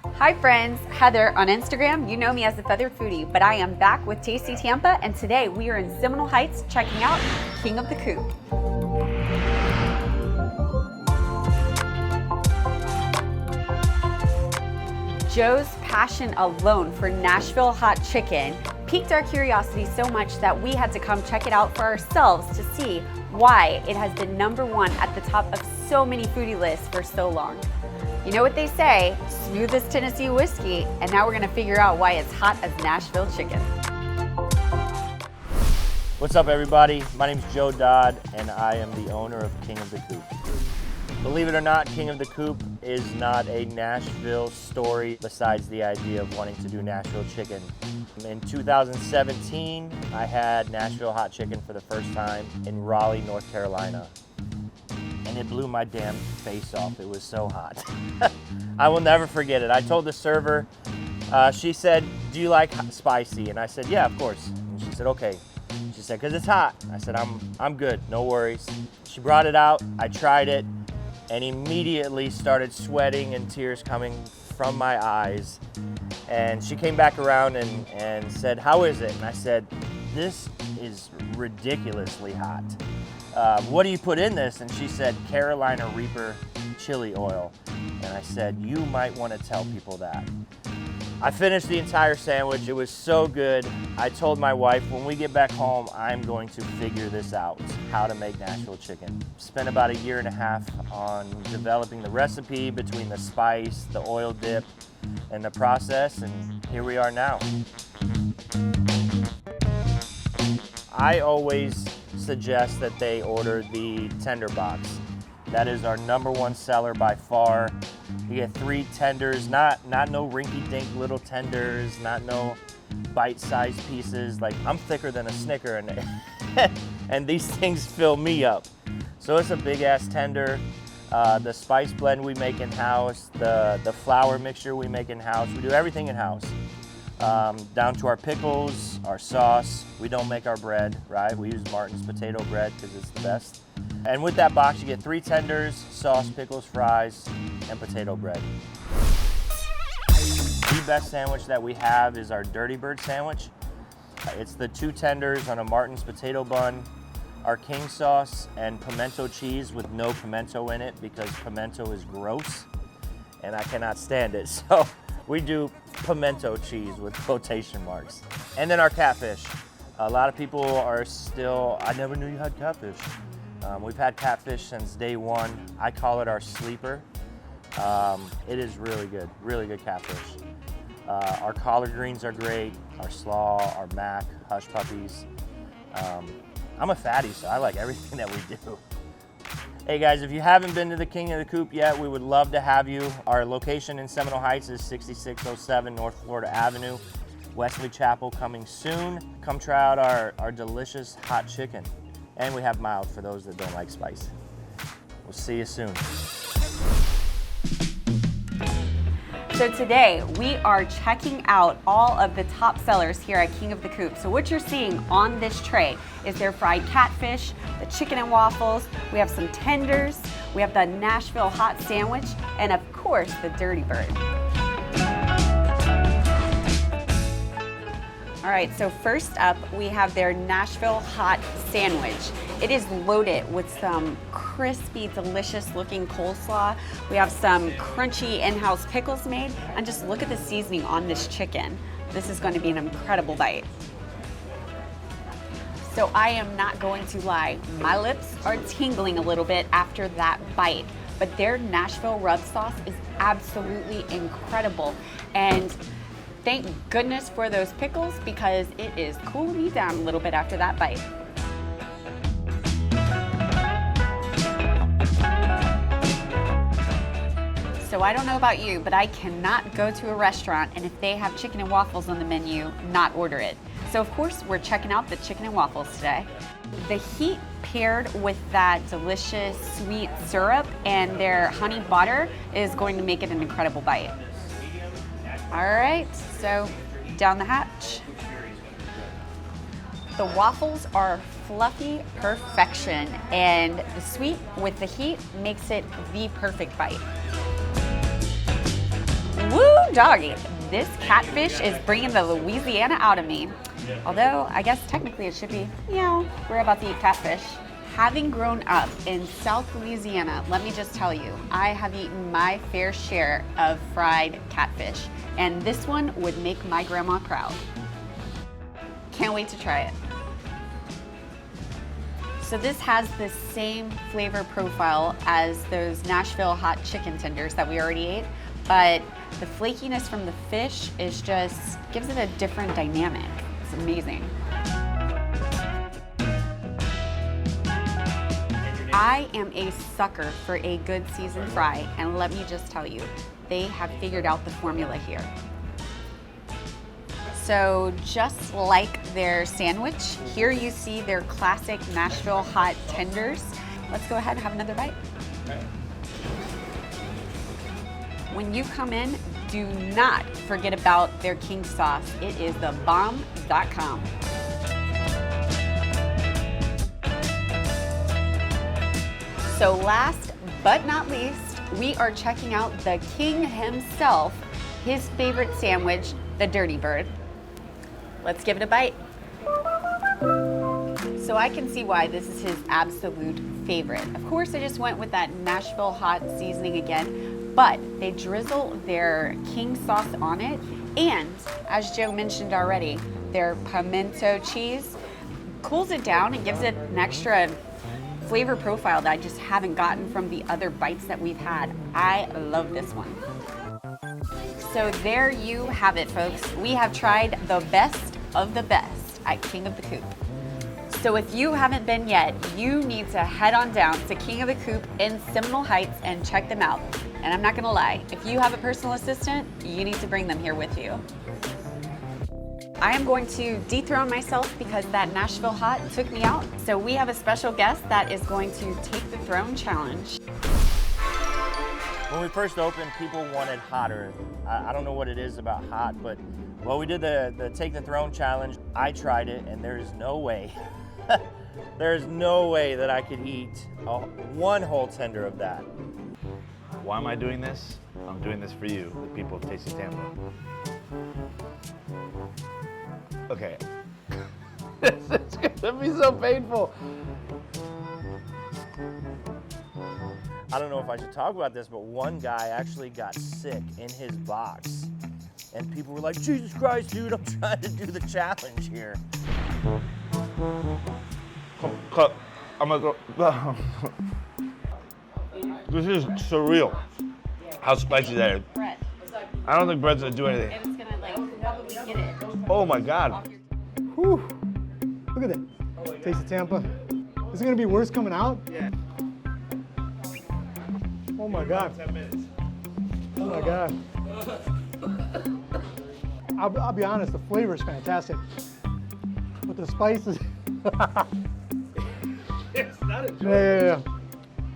Hi friends, Heather on Instagram. You know me as the Feathered Foodie, but I am back with Tasty Tampa, and today we are in Seminole Heights checking out King of the Coop. Joe's passion alone for Nashville hot chicken piqued our curiosity so much that we had to come check it out for ourselves to see why it has been #1 at the top of so many foodie lists for so long. You know what they say, smooth as Tennessee whiskey, and now we're gonna figure out why it's hot as Nashville chicken. What's up everybody? My name's Joe Dodd and I am the owner of King of the Coop. Believe it or not, King of the Coop is not a Nashville story besides the idea of wanting to do Nashville chicken. In 2017, I had Nashville hot chicken for the first time in Raleigh, North Carolina. And it blew my damn face off. It was so hot. I will never forget it. I told the server, she said, "Do you like spicy?" And I said, "Yeah, of course." And she said, "Okay." She said, "'Cause it's hot." I said, I'm good, no worries." She brought it out, I tried it, and immediately started sweating and tears coming from my eyes. And she came back around and said, "How is it?" And I said, "This is ridiculously hot. What do you put in this?" And she said, "Carolina Reaper chili oil." And I said, "You might want to tell people that." I finished the entire sandwich. It was so good. I told my wife, when we get back home, I'm going to figure this out, how to make Nashville chicken. Spent about 1.5 years on developing the recipe between the spice, the oil dip, and the process, and here we are now. I always suggest that they order the tender box. That is our #1 seller by far. You get 3 tenders, not no rinky-dink little tenders, not no bite-sized pieces. Like, I'm thicker than a Snicker, and these things fill me up. So it's a big-ass tender. The spice blend we make in-house, the flour mixture we make in-house. We do everything in-house. Down to our pickles, our sauce. We don't make our bread, right? We use Martin's potato bread because it's the best. And with that box, you get 3 tenders, sauce, pickles, fries, and potato bread. The best sandwich that we have is our Dirty Bird sandwich. It's the 2 tenders on a Martin's potato bun, our king sauce, and pimento cheese with no pimento in it because pimento is gross and I cannot stand it. So we do pimento cheese with quotation marks. And then our catfish. A lot of people are still, "I never knew you had catfish." We've had catfish since day 1. I call it our sleeper. It is really good catfish. Our collard greens are great, our slaw, our mac, hush puppies. I'm a fatty, so I like everything that we do. Hey guys, if you haven't been to the King of the Coop yet, we would love to have you. Our location in Seminole Heights is 6607 North Florida Avenue. Wesley Chapel coming soon. Come try out our delicious hot chicken. And we have mild for those that don't like spice. We'll see you soon. So today we are checking out all of the top sellers here at King of the Coop. So what you're seeing on this tray is their fried catfish, the chicken and waffles, we have some tenders, we have the Nashville hot sandwich, and of course the Dirty Bird. All right, so first up, we have their Nashville hot sandwich. It is loaded with some crispy, delicious looking coleslaw. We have some crunchy in-house pickles made, and just look at the seasoning on this chicken. This is going to be an incredible bite. So I am not going to lie, my lips are tingling a little bit after that bite, but their Nashville rub sauce is absolutely incredible. And thank goodness for those pickles because it is cooling me down a little bit after that bite. So I don't know about you, but I cannot go to a restaurant and if they have chicken and waffles on the menu, not order it. So of course, we're checking out the chicken and waffles today. The heat paired with that delicious sweet syrup and their honey butter is going to make it an incredible bite. All right, so down the hatch. The waffles are fluffy perfection, and the sweet with the heat makes it the perfect bite. Woo! Woo doggy, this catfish is bringing the Louisiana out of me. Although, I guess technically it should be, we're about to eat catfish. Having grown up in South Louisiana, let me just tell you, I have eaten my fair share of fried catfish, and this one would make my grandma proud. Can't wait to try it. So this has the same flavor profile as those Nashville hot chicken tenders that we already ate, but the flakiness from the fish is just, gives it a different dynamic. It's amazing. I am a sucker for a good seasoned fry, and let me just tell you, they have figured out the formula here. So just like their sandwich, here you see their classic Nashville hot tenders. Let's go ahead and have another bite. Okay. When you come in, do not forget about their king sauce. It is thebomb.com. So last but not least, we are checking out the king himself, his favorite sandwich, the Dirty Bird. Let's give it a bite. So I can see why this is his absolute favorite. Of course, I just went with that Nashville hot seasoning again, but they drizzle their king sauce on it, and as Joe mentioned already, their pimento cheese cools it down and gives it an extra flavor profile that I just haven't gotten from the other bites that we've had. I love this one. So there you have it, folks. We have tried the best of the best at King of the Coop. So if you haven't been yet, you need to head on down to King of the Coop in Seminole Heights and check them out. And I'm not gonna lie, if you have a personal assistant, you need to bring them here with you. I am going to dethrone myself because that Nashville hot took me out. So we have a special guest that is going to take the throne challenge. When we first opened, people wanted hotter. I don't know what it is about hot, but well, we did the Take the Throne challenge. I tried it, and there is no way, there's no way that I could eat one whole tender of that. Why am I doing this? I'm doing this for you, the people of Tasty Tampa. Okay. This is gonna be so painful. I don't know if I should talk about this, but one guy actually got sick in his box. And people were like, Jesus Christ, dude, I'm trying to do the challenge here. I'm gonna go. This is surreal. How spicy that is. I don't think bread's gonna do anything. And it's gonna like probably get it. Oh my God. Whew. Look at that. Taste of Tampa. Is it gonna be worse coming out? Yeah. Oh my God. 10 minutes. Oh my God. I'll be honest, the flavor is fantastic. But the spices. It's not a joke. Yeah.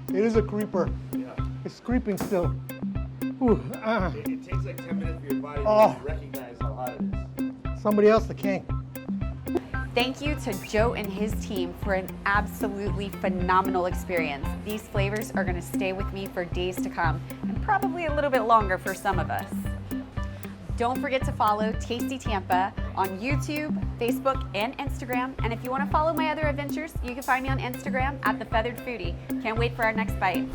It is a creeper. Yeah. It's creeping still. Ooh, It takes like 10 minutes for your body Oh. to recognize how hot it is. Somebody else, the king. Thank you to Joe and his team for an absolutely phenomenal experience. These flavors are gonna stay with me for days to come, and probably a little bit longer for some of us. Don't forget to follow Tasty Tampa on YouTube, Facebook, and Instagram. And if you wanna follow my other adventures, you can find me on Instagram at The Feathered Foodie. Can't wait for our next bite.